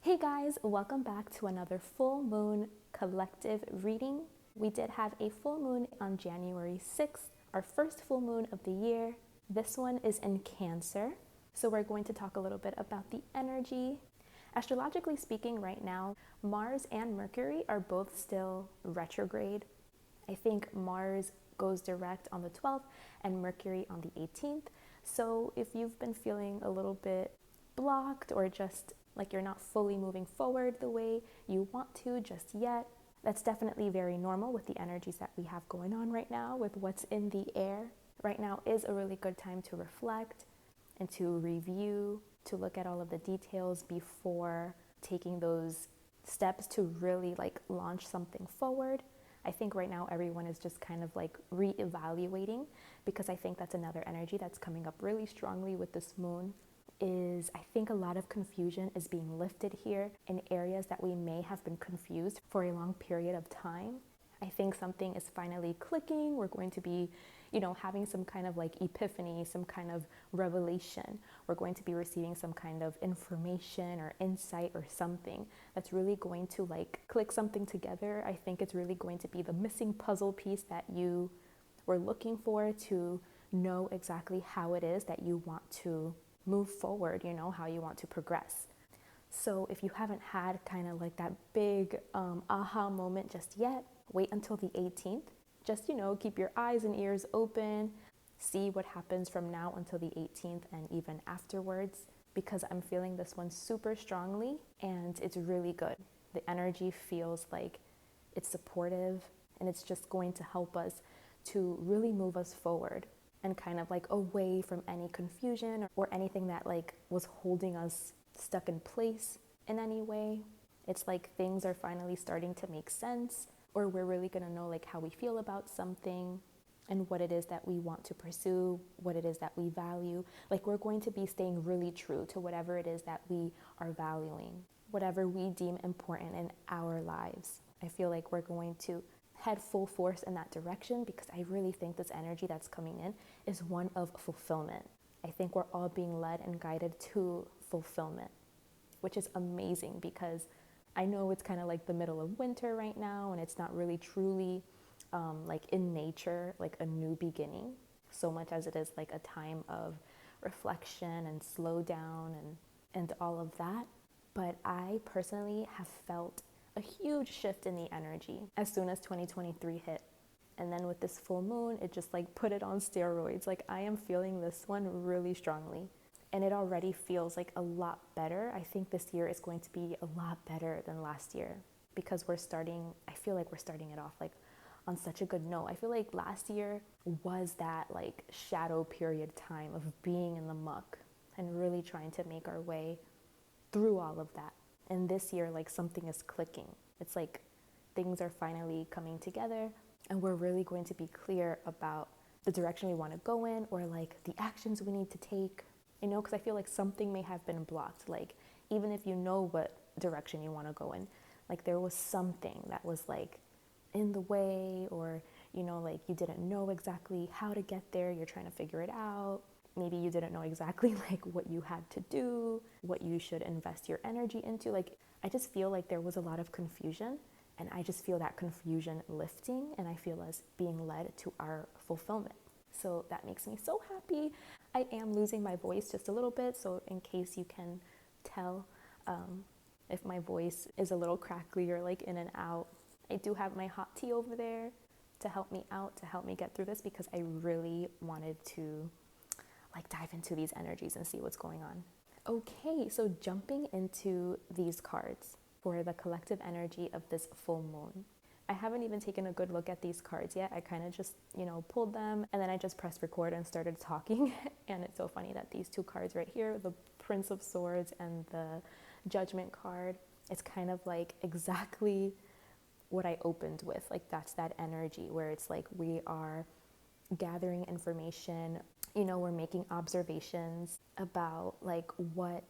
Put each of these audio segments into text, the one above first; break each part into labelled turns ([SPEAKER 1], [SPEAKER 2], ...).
[SPEAKER 1] Hey guys, welcome back to another full moon collective reading. We did have a full moon on January 6th, our first full moon of the year. This one is in Cancer, so we're going to talk a little bit about the energy. Astrologically speaking, right now, Mars and Mercury are both still retrograde. I think Mars goes direct on the 12th and Mercury on the 18th. So if you've been feeling a little bit blocked or just like you're not fully moving forward the way you want to just yet, that's definitely very normal with the energies that we have going on right now with what's in the air. Right now is a really good time to reflect and to review, to look at all of the details before taking those steps to really launch something forward. I think right now everyone is just kind of reevaluating, because I think that's another energy that's coming up really strongly with this moon. I think a lot of confusion is being lifted here in areas that we may have been confused for a long period of time. I think something is finally clicking. We're going to be, having some kind of epiphany, some kind of revelation. We're going to be receiving some kind of information or insight or something that's really going to click something together. I think it's really going to be the missing puzzle piece that you were looking for to know exactly how it is that you want to move forward, how you want to progress. So if you haven't had kind of that big aha moment just yet, wait until the 18th. Just, keep your eyes and ears open, see what happens from now until the 18th and even afterwards, because I'm feeling this one super strongly and it's really good. The energy feels like it's supportive and it's just going to help us to really move us forward and kind of away from any confusion or anything that was holding us stuck in place in any way. It's like things are finally starting to make sense, or we're really going to know how we feel about something and what it is that we want to pursue, what it is that we value. We're going to be staying really true to whatever it is that we are valuing, whatever we deem important in our lives. I feel like we're going to head full force in that direction, because I really think this energy that's coming in is one of fulfillment. I think we're all being led and guided to fulfillment, which is amazing, because I know it's kind of the middle of winter right now and it's not really truly in nature, a new beginning, so much as it is a time of reflection and slow down and all of that. But I personally have felt a huge shift in the energy as soon as 2023 hit. And then with this full moon, it just put it on steroids. I am feeling this one really strongly. And it already feels a lot better. I think this year is going to be a lot better than last year, because I feel like we're starting it off on such a good note. I feel like last year was that shadow period time of being in the muck and really trying to make our way through all of that. And this year, something is clicking. It's things are finally coming together and we're really going to be clear about the direction we want to go in, or the actions we need to take, because I feel like something may have been blocked. Even if you know what direction you want to go in, there was something that was in the way, or, you didn't know exactly how to get there. You're trying to figure it out. Maybe you didn't know exactly what you had to do, what you should invest your energy into. I just feel there was a lot of confusion, and I just feel that confusion lifting, and I feel us being led to our fulfillment. So that makes me so happy. I am losing my voice just a little bit, so in case you can tell if my voice is a little crackly or in and out, I do have my hot tea over there to help me out, to help me get through this, because I really wanted to dive into these energies and see what's going on. Okay, so jumping into these cards for the collective energy of this full moon. I haven't even taken a good look at these cards yet. I kind of just, pulled them and then I just pressed record and started talking. And it's so funny that these two cards right here, the Prince of Swords and the Judgment card, it's kind of exactly what I opened with. That's that energy where it's we are gathering information, we're making observations about what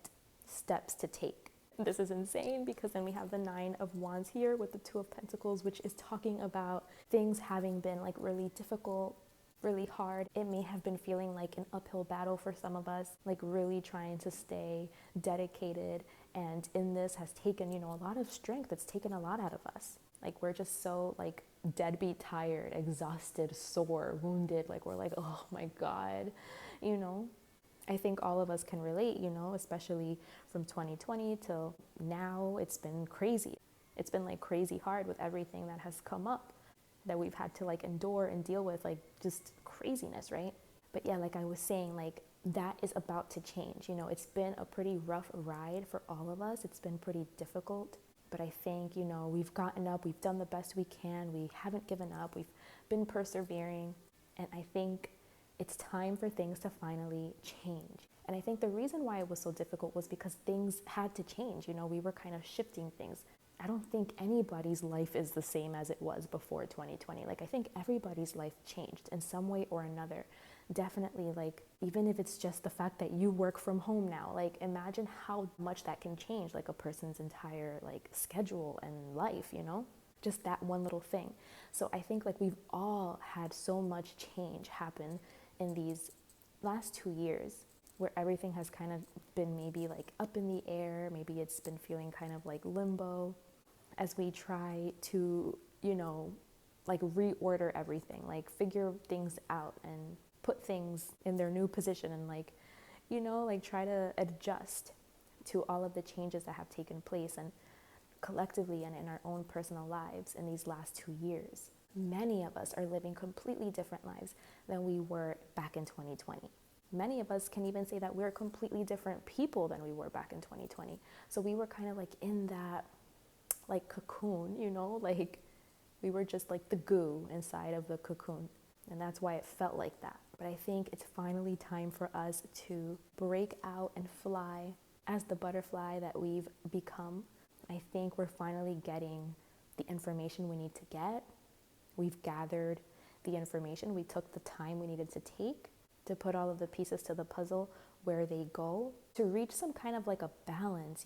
[SPEAKER 1] steps to take. This is insane, because then we have the Nine of Wands here with the Two of Pentacles, which is talking about things having been really difficult, really hard. It may have been feeling like an uphill battle for some of us, really trying to stay dedicated And in this has taken, a lot of strength. It's taken a lot out of us. Like, we're just so like deadbeat tired, exhausted, sore, wounded. Like, we're like, oh my God, I think all of us can relate, especially from 2020 till now. It's been crazy. It's been like crazy hard with everything that has come up that we've had to like endure and deal with, like just craziness, right? But yeah, like I was saying, like that is about to change. It's been a pretty rough ride for all of us. It's been pretty difficult. But I think, we've gotten up, we've done the best we can. We haven't given up. We've been persevering. And I think it's time for things to finally change. And I think the reason why it was so difficult was because things had to change. We were kind of shifting things. I don't think anybody's life is the same as it was before 2020. Like, I think everybody's life changed in some way or another. Definitely, like, even if it's just the fact that you work from home now, like, imagine how much that can change, like, a person's entire, like, schedule and life, just that one little thing. So I think, like, we've all had so much change happen in these last 2 years, where everything has kind of been maybe, like, up in the air. Maybe it's been feeling kind of like limbo as we try to, like, reorder everything, like, figure things out and put things in their new position and like, like try to adjust to all of the changes that have taken place and collectively and in our own personal lives in these last 2 years. Many of us are living completely different lives than we were back in 2020. Many of us can even say that we're completely different people than we were back in 2020. So we were kind of like in that like cocoon, like we were just like the goo inside of the cocoon. And that's why it felt like that. But I think it's finally time for us to break out and fly as the butterfly that we've become. I think we're finally getting the information we need to get. We've gathered the information. We took the time we needed to take to put all of the pieces to the puzzle where they go to reach some kind of like a balance,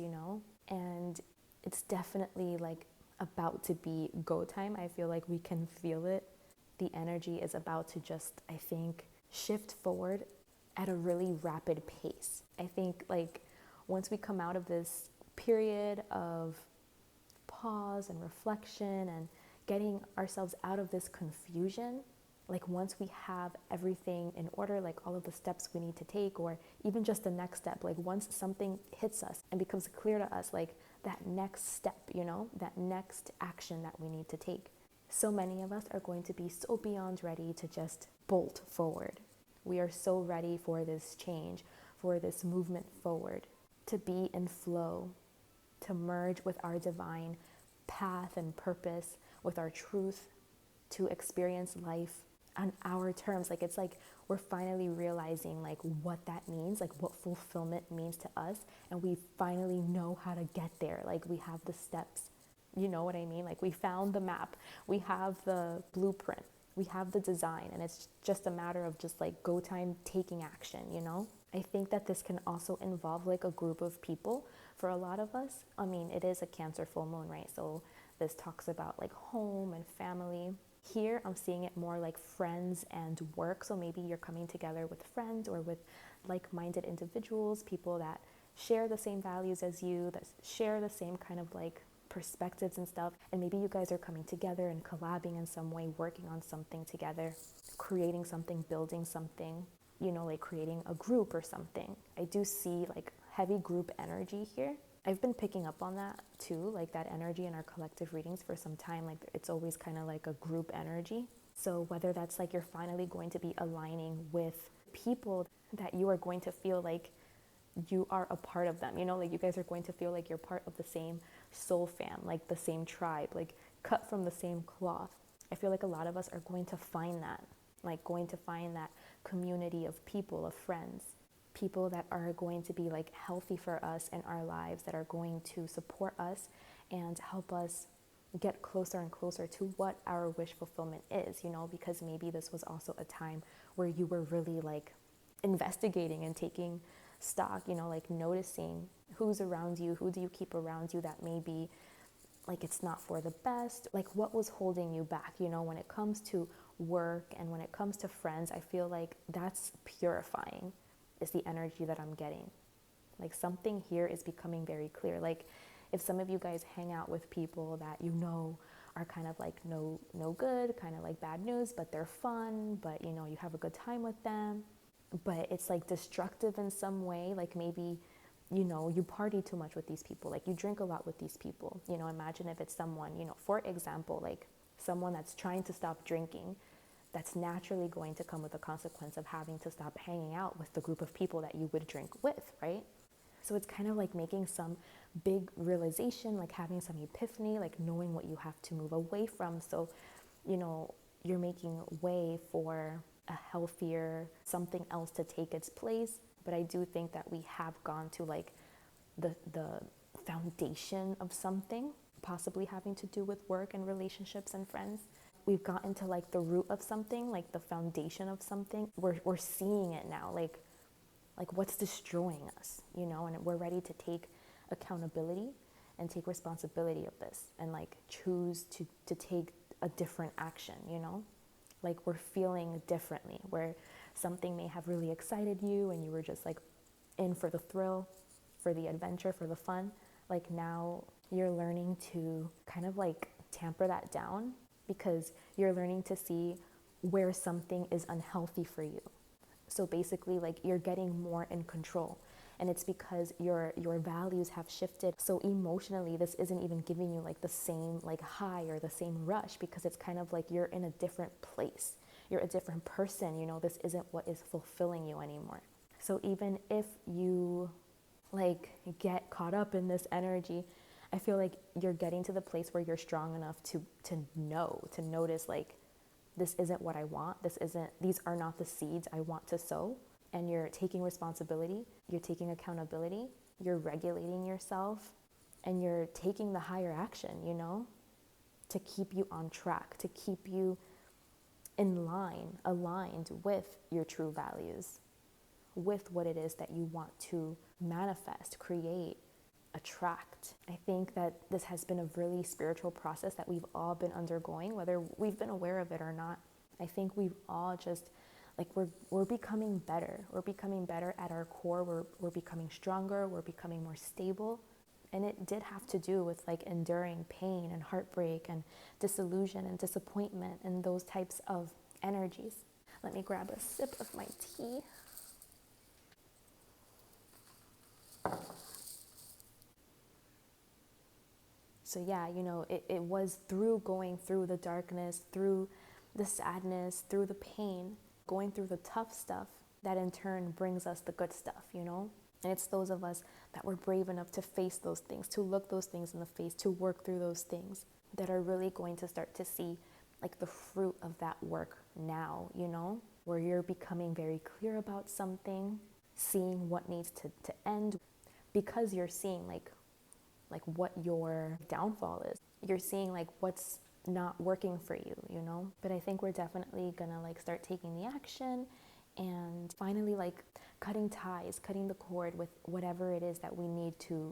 [SPEAKER 1] And it's definitely like about to be go time. I feel like we can feel it. The energy is about to just, I think, shift forward at a really rapid pace. I think like once we come out of this period of pause and reflection and getting ourselves out of this confusion, like once we have everything in order, like all of the steps we need to take, or even just the next step, like once something hits us and becomes clear to us, like that next step, that next action that we need to take. So many of us are going to be so beyond ready to just bolt forward. We are so ready for this change, for this movement forward, to be in flow, to merge with our divine path and purpose, with our truth, to experience life on our terms. Like it's like we're finally realizing like what that means, like what fulfillment means to us, and we finally know how to get there. Like we have the steps. You know what I mean? Like we found the map, we have the blueprint, we have the design, and it's just a matter of just like go time taking action, I think that this can also involve like a group of people for a lot of us. I mean, it is a Cancer full moon, right? So this talks about like home and family. Here, I'm seeing it more like friends and work. So maybe you're coming together with friends or with like-minded individuals, people that share the same values as you, that share the same kind of like perspectives and stuff, and maybe you guys are coming together and collabing in some way, working on something together, creating something, building something, like creating a group or something. I do see like heavy group energy here. I've been picking up on that too, like that energy in our collective readings for some time. Like it's always kind of like a group energy. So whether that's like you're finally going to be aligning with people that you are going to feel like you are a part of them, like you guys are going to feel like you're part of the same soul fam, like the same tribe, like cut from the same cloth. I feel like a lot of us are going to find that, like going to find that community of people, of friends, people that are going to be like healthy for us in our lives, that are going to support us and help us get closer and closer to what our wish fulfillment is, because maybe this was also a time where you were really like investigating and taking stock, like noticing who's around you, who do you keep around you that maybe like it's not for the best, like what was holding you back, when it comes to work and when it comes to friends. I feel like that's purifying is the energy that I'm getting. Like something here is becoming very clear. Like if some of you guys hang out with people that you know are kind of like no good, kind of like bad news, but they're fun, but you know, you have a good time with them, but it's like destructive in some way. Like maybe, you know, you party too much with these people, like you drink a lot with these people. You know, imagine if it's someone, you know, for example, like someone that's trying to stop drinking, that's naturally going to come with the consequence of having to stop hanging out with the group of people that you would drink with, right? So it's kind of like making some big realization, like having some epiphany, like knowing what you have to move away from. So, you know, you're making way for a healthier something else to take its place. But I do think that we have gone to like the foundation of something, possibly having to do with work and relationships and friends. We've gotten to like the root of something, like the foundation of something. We're seeing it now, like what's destroying us, you know, and we're ready to take accountability and take responsibility of this and like choose to take a different action, you know, like we're feeling differently, where something may have really excited you and you were just like in for the thrill, for the adventure, for the fun. Like now you're learning to kind of like tamper that down, because you're learning to see where something is unhealthy for you. So basically, like you're getting more in control, and it's because your values have shifted. So emotionally, this isn't even giving you like the same like high or the same rush, because it's kind of like you're in a different place. You're a different person, you know, this isn't what is fulfilling you anymore. So even if you like get caught up in this energy, I feel like you're getting to the place where you're strong enough to notice like, this isn't what I want. These are not the seeds I want to sow. And you're taking responsibility, you're taking accountability, you're regulating yourself, and you're taking the higher action, you know, to keep you on track, to keep you in line, aligned with your true values, with what it is that you want to manifest, create, attract. I think that this has been a really spiritual process that we've all been undergoing, whether we've been aware of it or not. I think we've all just like we're becoming better. We're becoming better at our core. We're becoming stronger. We're becoming more stable. And it did have to do with like enduring pain and heartbreak and disillusion and disappointment and those types of energies. Let me grab a sip of my tea. So yeah, you know, it was through going through the darkness, through the sadness, through the pain, going through the tough stuff, that in turn brings us the good stuff, you know? And it's those of us that were brave enough to face those things, to look those things in the face, to work through those things, that are really going to start to see like the fruit of that work now, you know? Where you're becoming very clear about something, seeing what needs to end, because you're seeing like what your downfall is. You're seeing like what's not working for you, you know? But I think we're definitely gonna like start taking the action and finally like cutting ties, cutting the cord with whatever it is that we need to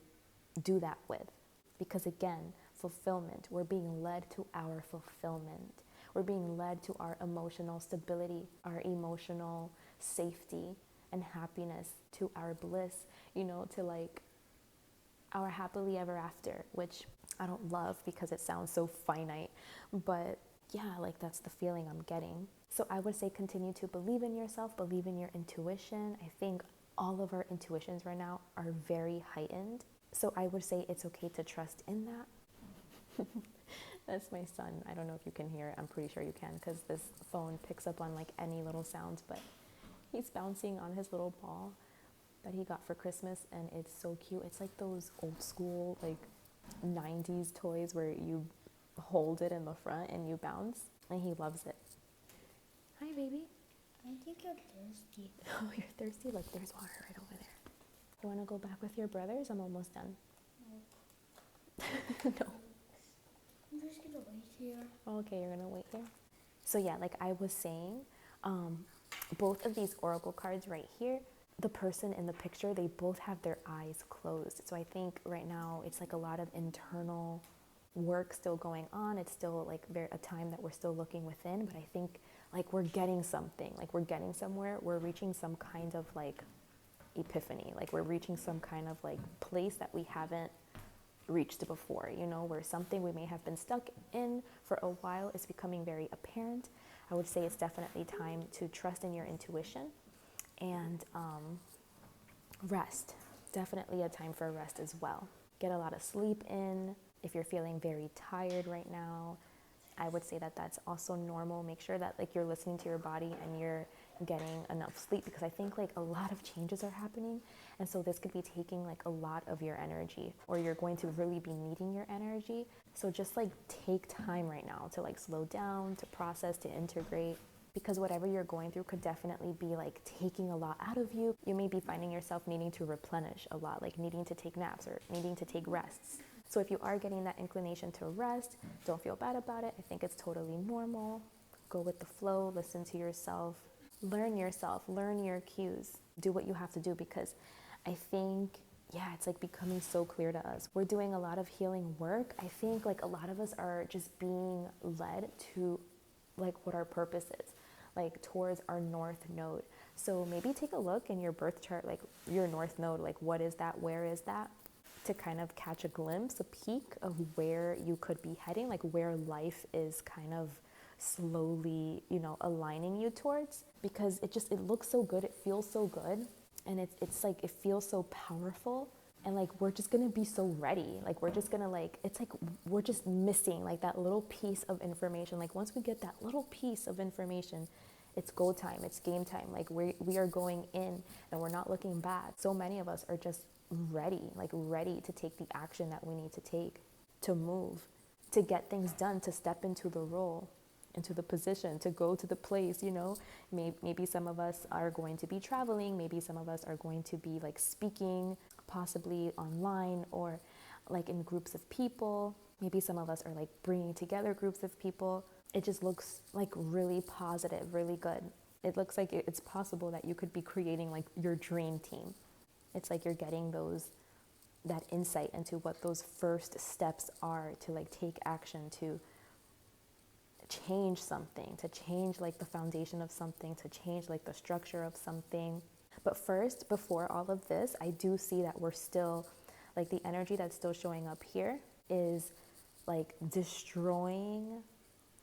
[SPEAKER 1] do that with. Because again, fulfillment, we're being led to our fulfillment. We're being led to our emotional stability, our emotional safety and happiness, to our bliss, you know, to like our happily ever after, which I don't love because it sounds so finite, but yeah, like that's the feeling I'm getting. So I would say continue to believe in yourself, believe in your intuition. I think all of our intuitions right now are very heightened. So I would say it's okay to trust in that. That's my son. I don't know if you can hear it. I'm pretty sure you can, because this phone picks up on like any little sounds, but he's bouncing on his little ball that he got for Christmas, and it's so cute. It's like those old school like 90s toys where you hold it in the front and you bounce, and he loves it. Hi, baby.
[SPEAKER 2] I think you're thirsty.
[SPEAKER 1] Oh, you're thirsty? Look, there's water right over there. You want to go back with your brothers? I'm almost done.
[SPEAKER 2] No.
[SPEAKER 1] No.
[SPEAKER 2] I'm just gonna wait here.
[SPEAKER 1] Okay, you're gonna wait here. So yeah, like I was saying, both of these oracle cards right here, the person in the picture, they both have their eyes closed. So I think right now it's like a lot of internal work still going on. It's still like a time that we're still looking within, but I think like we're getting something, like we're getting somewhere. We're reaching some kind of like epiphany, like we're reaching some kind of like place that we haven't reached before, you know, where something we may have been stuck in for a while is becoming very apparent. I would say it's definitely time to trust in your intuition and rest. Definitely a time for rest as well. Get a lot of sleep in. If you're feeling very tired right now, I would say that that's also normal. Make sure that like you're listening to your body and you're getting enough sleep, because I think like a lot of changes are happening, and so this could be taking like a lot of your energy, or you're going to really be needing your energy. So just like take time right now to like slow down, to process, to integrate, because whatever you're going through could definitely be like taking a lot out of you. You may be finding yourself needing to replenish a lot, like needing to take naps or needing to take rests. So if you are getting that inclination to rest, don't feel bad about it. I think it's totally normal. Go with the flow, listen to yourself, learn your cues, do what you have to do, because I think, yeah, it's like becoming so clear to us. We're doing a lot of healing work. I think like a lot of us are just being led to like what our purpose is, like towards our north node. So maybe take a look in your birth chart, like your north node, like what is that, where is that, to kind of catch a glimpse, a peek of where you could be heading, like where life is kind of slowly, you know, aligning you towards, because it looks so good, it feels so good, and it's like it feels so powerful, and like we're just gonna be so ready, like we're just gonna like, it's like we're just missing like that little piece of information. Like once we get that little piece of information, it's go time, it's game time. Like we are going in and we're not looking back. So many of us are just ready to take the action that we need to take, to move, to get things done, to step into the role, into the position, to go to the place, you know. Maybe some of us are going to be traveling, maybe some of us are going to be like speaking, possibly online or like in groups of people. Maybe some of us are like bringing together groups of people. It just looks like really positive, really good. It looks like it's possible that you could be creating like your dream team. It's like you're getting that insight into what those first steps are to like take action, to change something, to change like the foundation of something, to change like the structure of something. But first, before all of this, I do see that we're still, like the energy that's still showing up here is like destroying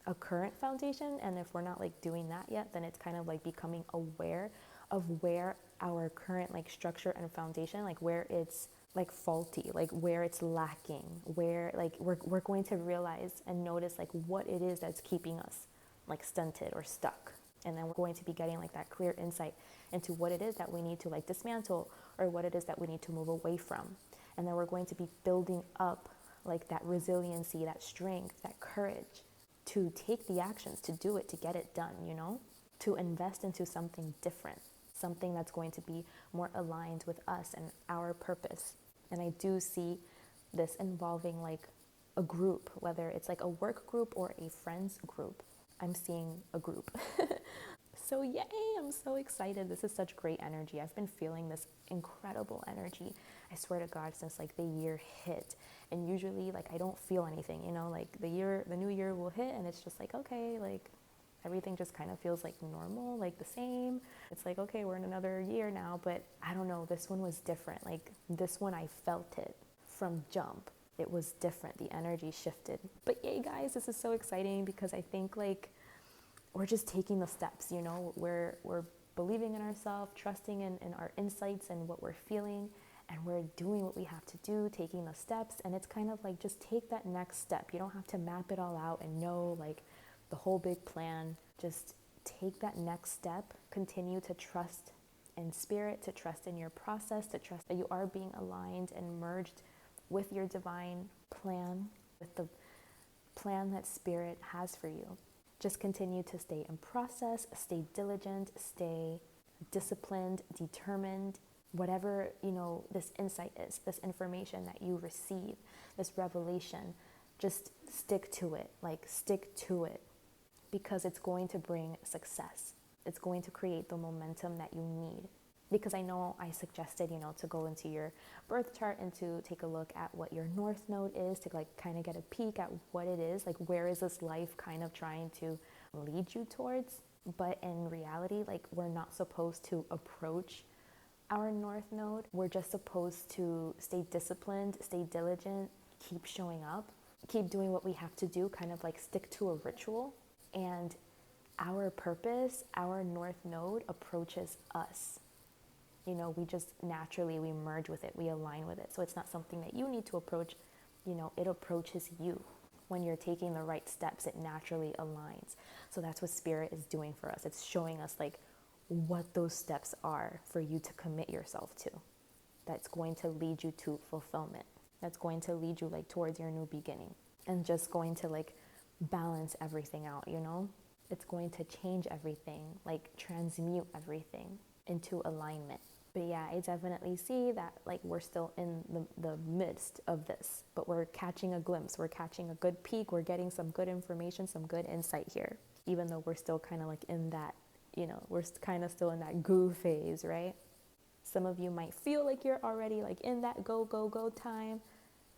[SPEAKER 1] a current foundation. And if we're not like doing that yet, then it's kind of like becoming aware of where our current like structure and foundation, like where it's like faulty, like where it's lacking, where like we're going to realize and notice like what it is that's keeping us like stunted or stuck. And then we're going to be getting like that clear insight into what it is that we need to like dismantle, or what it is that we need to move away from. And then we're going to be building up like that resiliency, that strength, that courage to take the actions, to do it, to get it done, you know, to invest into something different, something that's going to be more aligned with us and our purpose. And I do see this involving like a group, whether it's like a work group or a friends group. I'm seeing a group. So yay, I'm so excited. This is such great energy. I've been feeling this incredible energy, I swear to God, since like the year hit. And usually like I don't feel anything, you know, like the new year will hit and it's just like, okay, like everything just kind of feels like normal, like the same. It's like, okay, we're in another year now, but I don't know, this one was different. Like this one, I felt it from jump. It was different. The energy shifted. But yay, guys, this is so exciting, because I think like we're just taking the steps, you know, we're believing in ourselves, trusting in our insights and what we're feeling, and we're doing what we have to do, taking the steps. And it's kind of like, just take that next step. You don't have to map it all out and know like the whole big plan. Just take that next step, continue to trust in spirit, to trust in your process, to trust that you are being aligned and merged with your divine plan, with the plan that spirit has for you. Just continue to stay in process, stay diligent, stay disciplined, determined. Whatever, you know, this insight is, this information that you receive, this revelation, just stick to it, like stick to it, because it's going to bring success. It's going to create the momentum that you need. Because I know I suggested, you know, to go into your birth chart and to take a look at what your north node is, to like kind of get a peek at what it is, like where is this life kind of trying to lead you towards. But in reality, like we're not supposed to approach Our North Node, we're just supposed to stay disciplined, stay diligent, keep showing up, keep doing what we have to do, kind of like stick to a ritual. And our purpose, our North Node approaches us. You know, we just naturally, we merge with it, we align with it. So it's not something that you need to approach, you know, it approaches you. When you're taking the right steps, it naturally aligns. So that's what Spirit is doing for us. It's showing us like what those steps are for you to commit yourself to. That's going to lead you to fulfillment. That's going to lead you like towards your new beginning, and just going to like balance everything out, you know? It's going to change everything, like transmute everything into alignment. But yeah, I definitely see that like we're still in the midst of this, but we're catching a glimpse, we're catching a good peek, we're getting some good information, some good insight here, even though we're still kind of like in that, you know, we're kind of still in that goo phase, right? Some of you might feel like you're already like in that go, go, go time.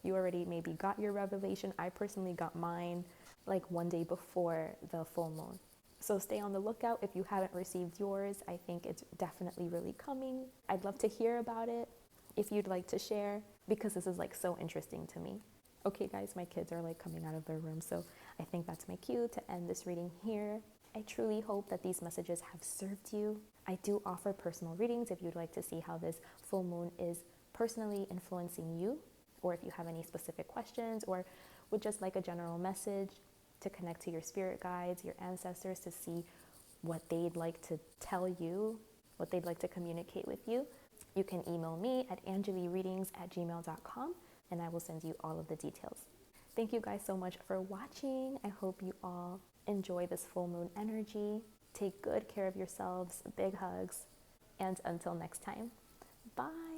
[SPEAKER 1] You already maybe got your revelation. I personally got mine like one day before the full moon. So stay on the lookout if you haven't received yours. I think it's definitely really coming. I'd love to hear about it if you'd like to share, because this is like so interesting to me. Okay guys, my kids are like coming out of their room, so I think that's my cue to end this reading here. I truly hope that these messages have served you. I do offer personal readings if you'd like to see how this full moon is personally influencing you, or if you have any specific questions or would just like a general message to connect to your spirit guides, your ancestors, to see what they'd like to tell you, what they'd like to communicate with you. You can email me at angelireadings@gmail.com and I will send you all of the details. Thank you guys so much for watching. I hope you all enjoy this full moon energy. Take good care of yourselves. Big hugs. And until next time, bye.